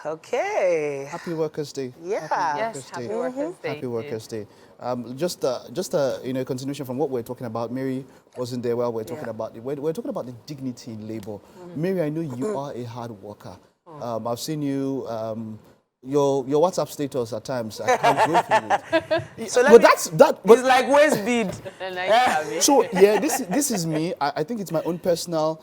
Okay. Happy Workers' Day. Yeah. Yes, happy Workers' Day. Happy Workers' Day. Just a continuation from what we're talking about. Mary wasn't there while we're talking about it. We're talking about the dignity in labor. Mary, I know you are a hard worker. I've seen you. Your WhatsApp status at times, I can't go through it. So But that's that. But it's like waist bead. so yeah, this is me. I think it's my own personal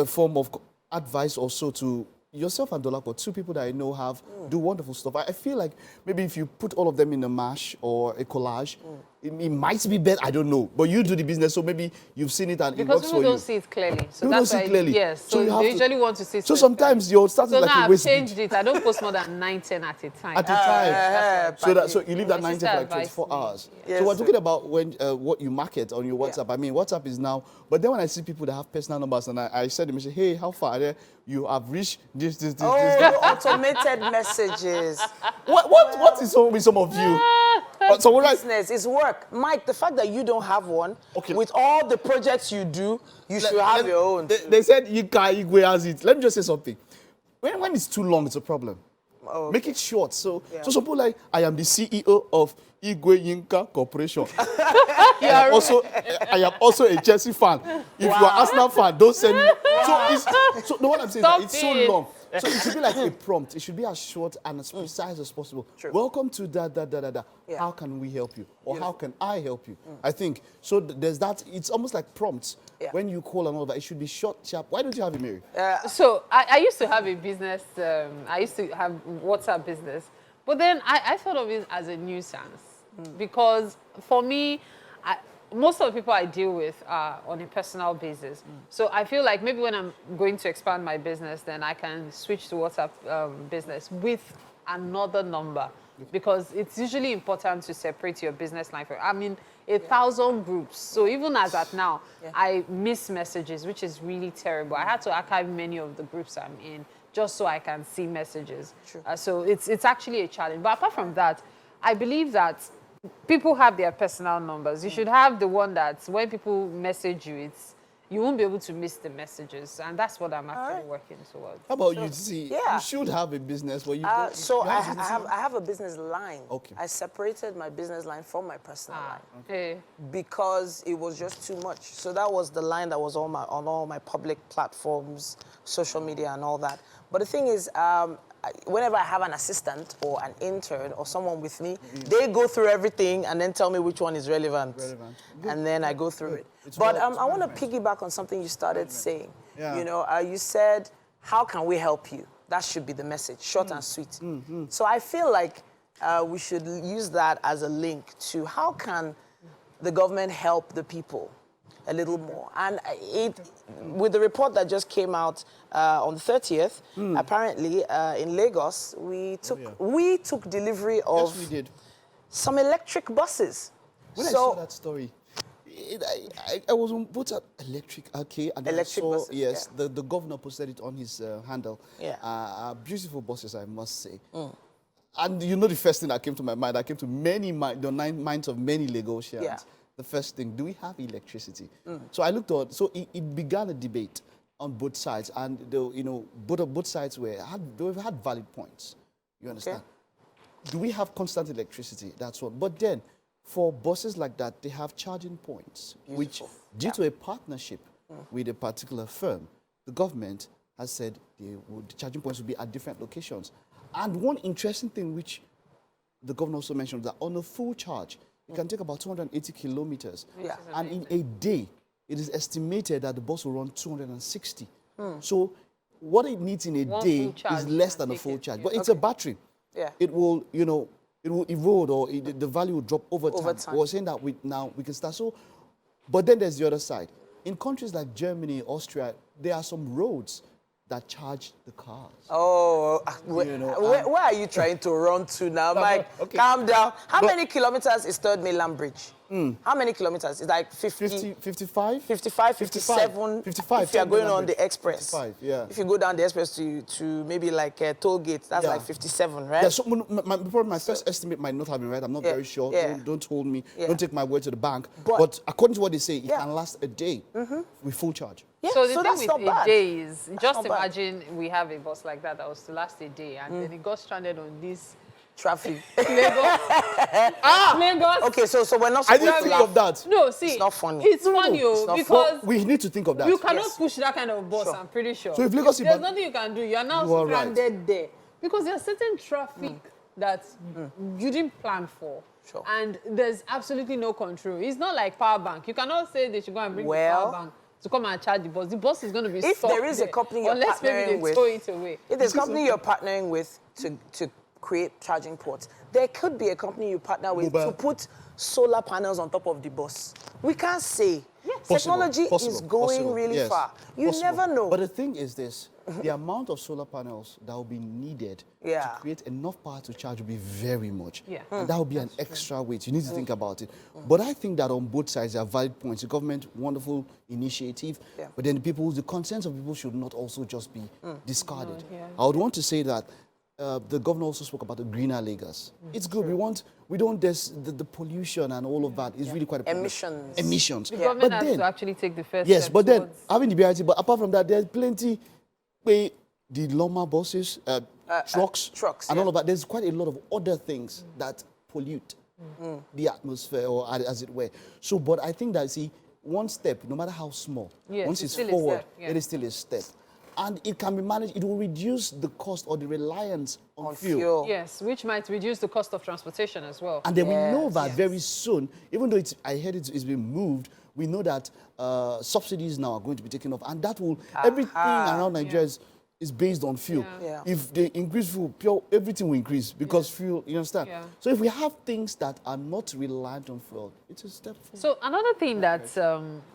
form of advice also to yourself and Dolako, two people that I know do wonderful stuff. I feel like maybe if you put all of them in a mash or a collage, it might be better. I don't know. But you do the business, so maybe you've seen it and it works for you. Because people don't see it clearly. So people that's don't see it clearly. Yes. So you they usually want to see it. So sometimes you're starting so like now a I've waste changed it. I don't post more than 9, 10 at a time. at a time. So you leave that My 9 sister for like advised 24 me. hours. Yes, So we're sir. talking about when what you market on your WhatsApp. I mean, WhatsApp is now. But then when I see people that have personal numbers and I send them, I say, hey, how far are they? You have reached this. Automated messages. What is wrong with some of you? So what Business is work. Mike, the fact that you don't have one, with all the projects you do, you should have your own. They said Igwe has it. Let me just say something. When it's too long, it's a problem. Oh, Make it short. So some people like, I am the CEO of Igwe Yinka Corporation. I am also a Chelsea fan. If you are Arsenal fan, don't send me. So the one I'm saying is that it's so long. So it should be like a prompt. It should be as short and as precise as possible. True. Welcome to da. Yeah. How can we help you? Or how can I help you? I think. So there's that. It's almost like prompts. Yeah. When you call and all that, it should be short, sharp. Why don't you have it, Mary? So I used to have a business. I used to have WhatsApp business. But then I thought of it as a nuisance. Because for me, most of the people I deal with are on a personal basis. So I feel like maybe when I'm going to expand my business, then I can switch to WhatsApp business with another number. Because it's usually important to separate your business line from, 1,000 groups. So even as at now, I miss messages, which is really terrible. I had to archive many of the groups I'm in just so I can see messages. So it's actually a challenge. But apart from that, I believe that people have their personal numbers. You should have the one that when people message you, you won't be able to miss the messages, and that's what I'm actually working towards. How about you, see? You should have a business where you don't. I have a business line. Okay. I separated my business line from my personal line. Okay. Because it was just too much. So that was the line that was on all my public platforms, social media and all that. But the thing is, whenever I have an assistant or an intern or someone with me, they go through everything and then tell me which one is relevant. And then I go through it. But I want to piggyback on something you started saying. Yeah. You know, you said, how can we help you? That should be the message, short and sweet. So I feel like we should use that as a link to how can the government help the people a little more. And with the report that just came out on the 30th, apparently in Lagos, we took delivery of some electric buses. When I saw that story, I was on both electric, and then I saw, buses, the governor posted it on his handle. Beautiful buses, I must say. And you know the first thing that came to my mind, that came to the minds of many Lagosians. Yeah. The first thing, do we have electricity? So I looked at, so it began a debate on both sides, and both sides had valid points. You understand? Do we have constant electricity? That's one. But then, for buses like that, they have charging points, which, due to a partnership with a particular firm, the government has said the charging points will be at different locations. And one interesting thing which the governor also mentioned, that on a full charge, it can take about 280 kilometers. And in a day, it is estimated that the bus will run 260. So what it needs in a day is less than a full charge. But it's a battery. It will, it will erode, or the value will drop over time. We're saying that now we can start. So, but then there's the other side. In countries like Germany, Austria, there are some roads that charge the cars. Where are you trying to run to now, Mike? Calm down. How many kilometers is Third Mainland Bridge? How many kilometers? It's like 55? 55, 57. 55. If you're going on the express. 55, yeah. If you go down the express to maybe like a toll gate, that's like 57, right? Yeah, so my first estimate might not have been right. I'm not very sure. Yeah. Don't hold me. Yeah. Don't take my word to the bank. But according to what they say, it can last a day with full charge. Yeah, so the thing that's with not a bad. day is, just not bad. imagine we have a bus like that was to last a day, and then it got stranded on this Traffic. Lagos. Lagos. Okay, so we're not I supposed didn't to think laugh. of that. No, see, It's not funny. It's funny, it's not because We need to think of that. you cannot Yes. push that kind of bus. I'm pretty sure. So if Lagos there's Ibadan- nothing you can do. You are now You are right. stranded there because there's certain traffic that you didn't plan for. Sure. And there's absolutely no control. It's not like power bank. You cannot say they should go and bring the Well, power bank to come and charge the bus. The bus is going to be If stuck there is a there. company you're unless maybe partnering they with- throw it away. If there's a company you're partnering with to create charging ports, there could be a company you partner with Mobile. to put solar panels on top of the bus. We can't say. Possible, Technology is possible, going possible, really yes, far. You possible. never know. But the thing is this, the amount of solar panels that will be needed Yeah. to create enough power to charge will be very much. Yeah. And that will be an extra weight. You need to think about it. But I think that on both sides there are valid points. The government, wonderful initiative. Yeah. But then the concerns of people should not also just be discarded. yeah. I would want to say that the governor also spoke about the greener Lagos. It's good. The pollution and all of that is really quite a problem. Emissions. Emissions. The Yeah. government But has then, to actually take the first yes, step but then towards- having the BRT, but apart from that, there's plenty the Loma buses, trucks, and all of that. There's quite a lot of other things that pollute the atmosphere, or as it were. So, but I think that, see, one step, no matter how small, Yes, once it's it's still a forward, step, yeah. it is still a step. And it can be managed, it will reduce the cost or the reliance on fuel. Yes, which might reduce the cost of transportation as well. And then we know Yes, that yes. very soon, even though I heard it's been moved, we know that subsidies now are going to be taken off. And that will, everything around Nigeria is based on fuel. Yeah. If they increase fuel, everything will increase because fuel, you understand? Yeah. So if we have things that are not reliant on fuel, it's a step forward. So another thing that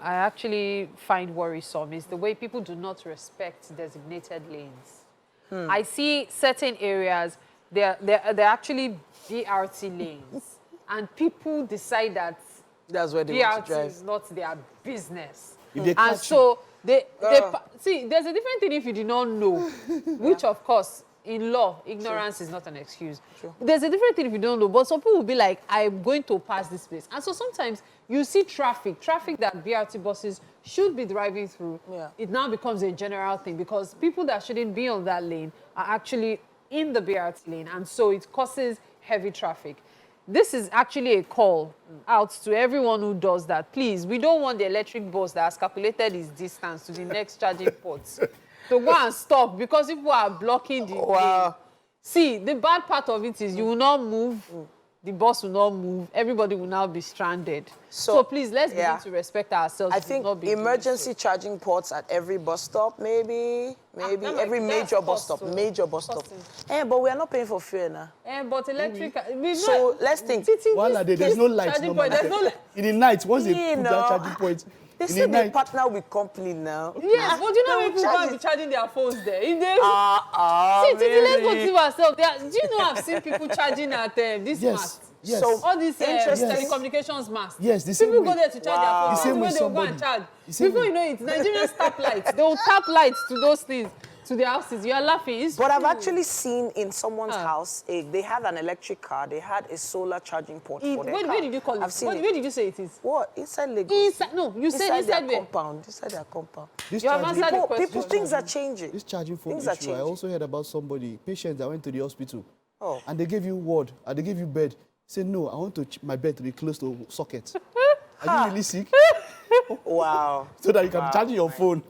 I actually find worrisome is the way people do not respect designated lanes. I see certain areas, they're actually BRT lanes, and people decide that That's where they want to BRT drive. is not their business. If they And catch so see, there's a different thing if you do not know, which of course, in law, ignorance is not an excuse. There's a different thing if you don't know, but some people will be like, I'm going to pass this place. And so sometimes you see traffic that BRT buses should be driving through. Yeah. It now becomes a general thing because people that shouldn't be on that lane are actually in the BRT lane, and so it causes heavy traffic. This is actually a call out to everyone who does that. Please, we don't want the electric bus that has calculated its distance to the next charging port to go and stop because people are blocking the lane. See, the bad part of it is you will not move, the bus will not move, everybody will now be stranded. So please, let's begin to respect ourselves. I to think not be doing emergency so. charging ports at every bus stop, maybe that might- every that's major bus cost, stop, so major bus stop. costing. But we are not paying for fuel now. But electric... So let's think. There's no light. Charging point, there's no light. In the night, once they You put know, that charging point, They in the say they night, partner with company now. Yes, but you know They when will people charge go and be it. charging their phones there. If they, Really? let's go to ourselves. Do you know I've seen people charging at this yes, mast? yes. So- All these Interesting. telecommunications masts. Yes, the same People go way. there to charge Wow. their phones. The same This is way where they will go and somebody- charge. the same Before way- you know it, Nigerians tap lights. They will tap lights to those things, to their houses. You are laughing. It's But I've true. actually seen in someone's house, they had an electric car, they had a solar charging port for their car. Where did you call it? I've seen Where did you say it is? What? Inside Lagos. Inside, no, you said inside their where? compound. Inside their compound. this You have charging, answered the question. People, things are changing. this charging phone Things are issue, I changing. also heard about somebody, patient that went to the hospital, Oh. and they gave you word, and they gave you bed. Say, no, I want my bed to be close to socket. Are you really sick? Wow. So that you can be charging your phone.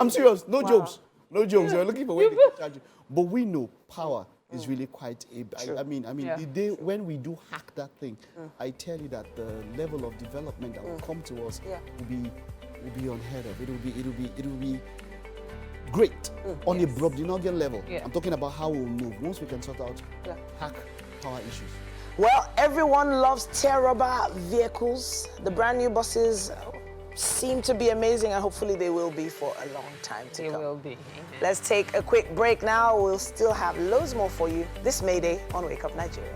I'm serious, no jokes. No jokes. You're looking for where they can charge you. But we know power is really quite I mean, Yeah. the day when we do hack that thing, I tell you that the level of development that will come to us will be unheard of. It will be great on a Brobdinogian level. Yeah. I'm talking about how we'll move once we can sort out hack power issues. Well, everyone loves tear-rubber vehicles. The brand new buses seem to be amazing, and hopefully they will be for a long time to It come. will be. Amen. Let's take a quick break now. We'll still have loads more for you this May Day on Wake Up Nigeria.